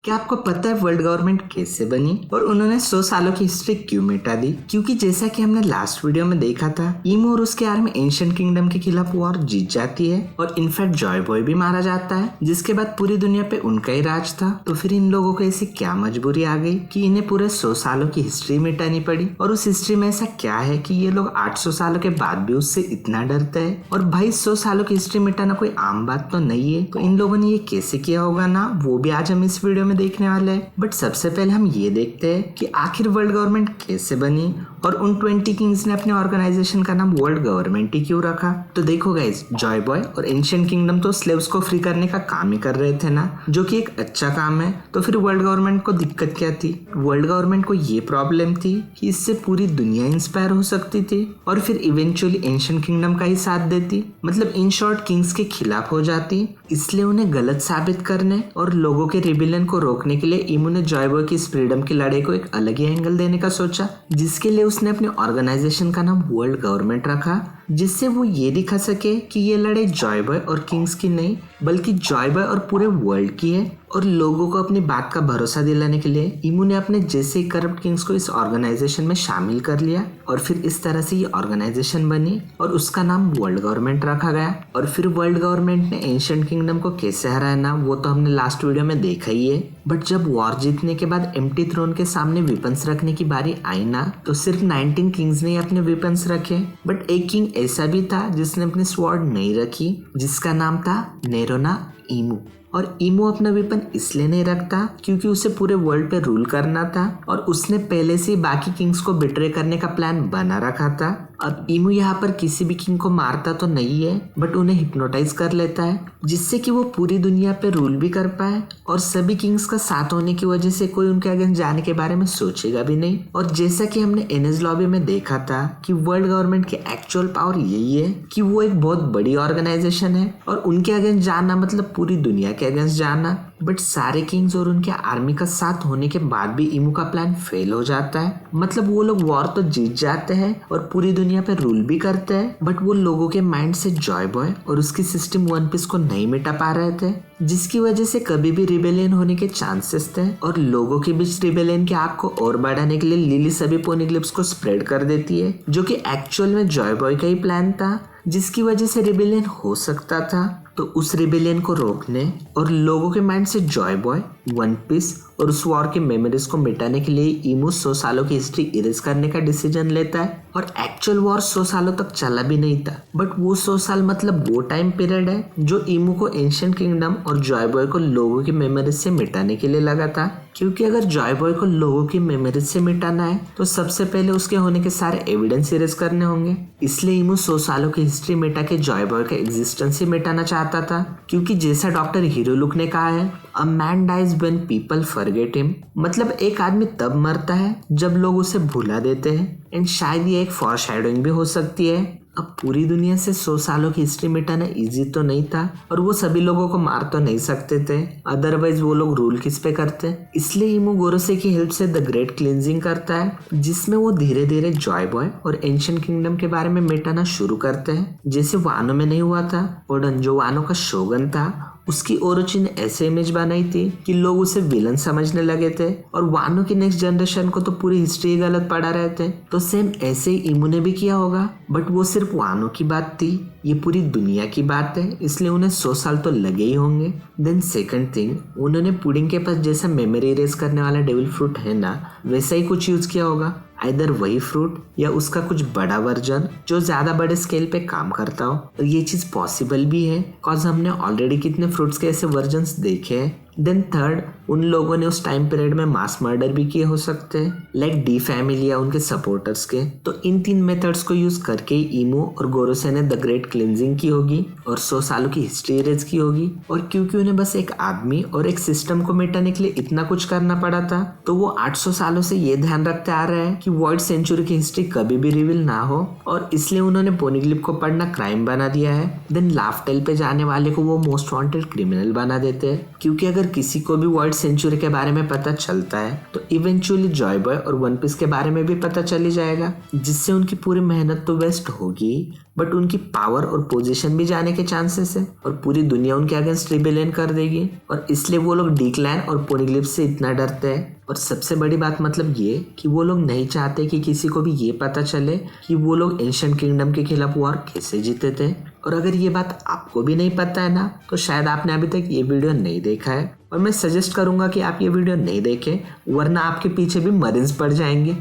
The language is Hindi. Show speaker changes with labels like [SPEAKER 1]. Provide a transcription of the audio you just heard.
[SPEAKER 1] क्या आपको पता है वर्ल्ड गवर्नमेंट कैसे बनी और उन्होंने 100 सालों की हिस्ट्री क्यों मिटा दी? क्योंकि जैसा कि हमने लास्ट वीडियो में देखा था, ईमू और उसके आर्मी एंशिएंट किंगडम के खिलाफ वॉर जीत जाती है और इनफैक्ट जॉय बॉय भी मारा जाता है, जिसके बाद पूरी दुनिया पे उनका ही राज था। तो फिर इन लोगों को ऐसी क्या मजबूरी आ गई कि इन्हें पूरे 100 सालों की हिस्ट्री मिटानी पड़ी? और उस हिस्ट्री में ऐसा क्या है कि ये लोग 800 सालों के बाद भी उससे इतना डरते हैं? और भाई 100 सालों की हिस्ट्री मिटाना कोई आम बात तो नहीं है, तो इन लोगों ने ये कैसे किया होगा ना, वो भी आज हम इस वीडियो में देखने वाले हैं। बट सबसे पहले हम ये देखते हैं कि आखिर वर्ल्ड गवर्नमेंट कैसे बनी और उन 20 किंग्स ने अपने ऑर्गेनाइजेशन का नाम वर्ल्ड गवर्नमेंट ही क्यों रखा। तो देखो गाइस, जॉय बॉय और एंशिएंट किंगडम तो स्लेव्स को फ्री करने का काम ही कर रहे थे ना, जो कि एक अच्छा काम है। तो फिर वर्ल्ड गवर्नमेंट को दिक्कत क्या थी? वर्ल्ड गवर्नमेंट को ये प्रॉब्लम थी कि इससे पूरी दुनिया इंस्पायर हो सकती थी और फिर इवेंचुअली एंशिएंट किंगडम का ही साथ देती, मतलब इन शॉर्ट किंग्स के खिलाफ हो जाती। इसलिए उन्हें गलत साबित करने और लोगों के रिबेलियन को रोकने के लिए ईमू ने जॉय बॉय की इस फ्रीडम की लड़ाई को एक अलग ही एंगल देने का सोचा, जिसके लिए उसने अपने ऑर्गेनाइजेशन का नाम वर्ल्ड गवर्नमेंट रखा, जिससे वो ये दिखा सके कि ये लड़ाई जॉय बॉय और किंग्स की नहीं बल्कि जॉय बॉय और पूरे वर्ल्ड की है। और लोगों को अपनी बात का भरोसा दिलाने के लिए ईमू ने अपने जैसे ही करप्ट किंग्स को इस ऑर्गेनाइजेशन में शामिल कर लिया और फिर इस तरह से ये ऑर्गेनाइजेशन बनी और उसका नाम वर्ल्ड गवर्नमेंट रखा गया। और फिर वर्ल्ड गवर्नमेंट ने एंशिएंट किंगडम को कैसे हराया ना, वो तो हमने लास्ट वीडियो में देखा ही है। बट जब वॉर जीतने के बाद एम्प्टी थ्रोन के सामने वेपन्स रखने की बारी आई ना, तो सिर्फ 19 किंग्स ने अपने वेपन्स रखे, बट एक किंग ऐसा भी था जिसने अपनी स्वॉर्ड नहीं रखी, जिसका नाम था नेरोना ईमू। और ईमू अपना वेपन इसलिए नहीं रखता क्योंकि उसे पूरे वर्ल्ड पे रूल करना था और उसने पहले से बाकी किंग्स को बिट्रे करने का प्लान बना रखा था। अब ईमू यहाँ पर किसी भी किंग को मारता तो नहीं है, बट उन्हें हिप्नोटाइज कर लेता है, जिससे कि वो पूरी दुनिया पे रूल भी कर पाए और सभी किंग्स का साथ होने की वजह से कोई उनके अगेंस्ट जाने के बारे में सोचेगा भी नहीं। और जैसा कि हमने एनएस लॉबी में देखा था कि वर्ल्ड गवर्नमेंट की एक्चुअल पावर यही है कि वो एक बहुत बड़ी ऑर्गेनाइजेशन है और उनके अगेंस्ट जाना मतलब पूरी दुनिया के अगेंस्ट जाना। बट सारे किंग्स और उनके आर्मी का साथ होने के बाद भी ईमू का प्लान फेल हो जाता है, मतलब वो लोग वॉर तो जीत जाते हैं और पूरी दुनिया पे रूल भी करते हैं, बट वो लोगों के माइंड से जॉय बॉय और उसकी सिस्टम वन पीस को नहीं मिटा पा रहे थे, जिसकी वजह से कभी भी रिबेलियन होने के चांसेस थे। और लोगों के बीच रिबेलियन की आग को और बढ़ाने के लिए लिली सभी पोनिग्लिप्स को स्प्रेड कर देती है, जो कि एक्चुअल में जॉय बॉय का ही प्लान था, जिसकी वजह से रिबेलियन हो सकता था। तो उस रिबेलियन को रोकने और लोगों के माइंड से जॉय बॉय, वन पीस और उस वॉर की मेमोरीज को मिटाने के लिए ईमू 100 सालों की हिस्ट्री इरेज करने का डिसीजन लेता है। और एक्चुअल वॉर 100 सालों तक चला भी नहीं था, बट वो 100 साल मतलब वो टाइम पीरियड है जो ईमू को एंशिएंट किंगडम और जॉय बॉय को लोगों की मेमोरीज से मिटाने के लिए लगा था। क्योंकि अगर जॉय बॉय को लोगों की मेमोरीज से मिटाना है तो सबसे पहले उसके होने के सारे एविडेंस इरेज करने होंगे। इसलिए ईमू 100 सालों की हिस्ट्री मिटा के जॉय बॉय का एग्जिस्टेंस ही मिटाना चाहता था, क्योंकि जैसा डॉक्टर हीरोलुक ने कहा है, a man dies when people forget him, मतलब एक आदमी तब मरता है जब लोग उसे भुला देते हैं। एंड शायद ये एक फॉरशैडोइंग भी हो सकती है। अब पूरी दुनिया से 100 सालों की हिस्ट्री मिटाना इजी तो नहीं था और वो सभी लोगों को मार तो नहीं सकते थे, अदरवाइज वो लोग रूल किस पे करते। इसलिए ईमू गोरोसे की हेल्प से द ग्रेट क्लींजिंग करता है, जिसमें वो धीरे धीरे जॉय बॉय और एंशिएंट किंगडम के बारे में मिटाना शुरू करते हैं, जैसे वानो में नहीं हुआ था। ओडन जो वानो का शोगन था, उसकी ओरोची ने ऐसे इमेज बनाई थी कि लोग उसे विलन समझने लगे थे और वानो की नेक्स्ट जनरेशन को तो पूरी हिस्ट्री गलत पढ़ा रहे थे। तो सेम ऐसे ही ईमू ने भी किया होगा, बट वो सिर्फ वानो की बात थी, ये पूरी दुनिया की बात है, इसलिए उन्हें 100 साल तो लगे ही होंगे। देन सेकंड थिंग, उन्होंने पुडिंग के पास जैसा मेमोरी इरेज करने वाला डेविल फ्रूट है ना, वैसा ही कुछ यूज किया होगा, आइदर वही फ्रूट या उसका कुछ बड़ा वर्जन जो ज्यादा बड़े स्केल पे काम करता हो। और ये चीज पॉसिबल भी है कॉज हमने ऑलरेडी कितने फ्रूट्स के ऐसे वर्जन्स देखे हैं। देन थर्ड, उन लोगों ने उस टाइम पीरियड में मास मर्डर भी किए हो सकते हैं, लाइक डी फैमिली या उनके सपोर्टर्स के। तो इन 3 मेथड्स को यूज करके ईमू और गोरोसे ने द ग्रेट क्लींजिंग की होगी और 100 सालों की हिस्ट्री इरेज की होगी। और क्योंकि उन्हें बस एक आदमी और एक सिस्टम को मिटाने के लिए इतना कुछ करना पड़ा था, तो वो 800 सालों से ये ध्यान रखते आ रहे हैं कि वर्ल्ड सेंचुरी की हिस्ट्री कभी भी रिवील ना हो, और इसलिए उन्होंने पोनिग्लिप को पढ़ना क्राइम बना दिया है। देन लाफ्टेल पे जाने वाले को वो मोस्ट वांटेड क्रिमिनल बना देते हैं क्योंकि अगर किसी को भी वर्ल्ड सेंचुरी के बारे में पता चलता है तो इवेंचुअली जॉय बॉय और वन पीस के बारे में भी पता चली जाएगा, जिससे उनकी पूरी मेहनत तो वेस्ट होगी बट उनकी पावर और पोजीशन भी जाने के चांसेस है और पूरी दुनिया उनके अगेंस्ट रिबेलियन कर देगी। और इसलिए वो लोग डिक्लैन और पोनिग्लिफ से इतना डरते हैं। और सबसे बड़ी बात मतलब ये कि वो लोग नहीं चाहते कि किसी को भी ये पता चले कि वो लोग एंशिएंट किंगडम के खिलाफ वॉर कैसे जीते थे। और अगर ये बात आपको भी नहीं पता है ना, तो शायद आपने अभी तक ये वीडियो नहीं देखा है और मैं सजेस्ट करूंगा कि आप ये वीडियो नहीं देखें, वरना आपके पीछे भी मरीन्स पड़ जाएंगे।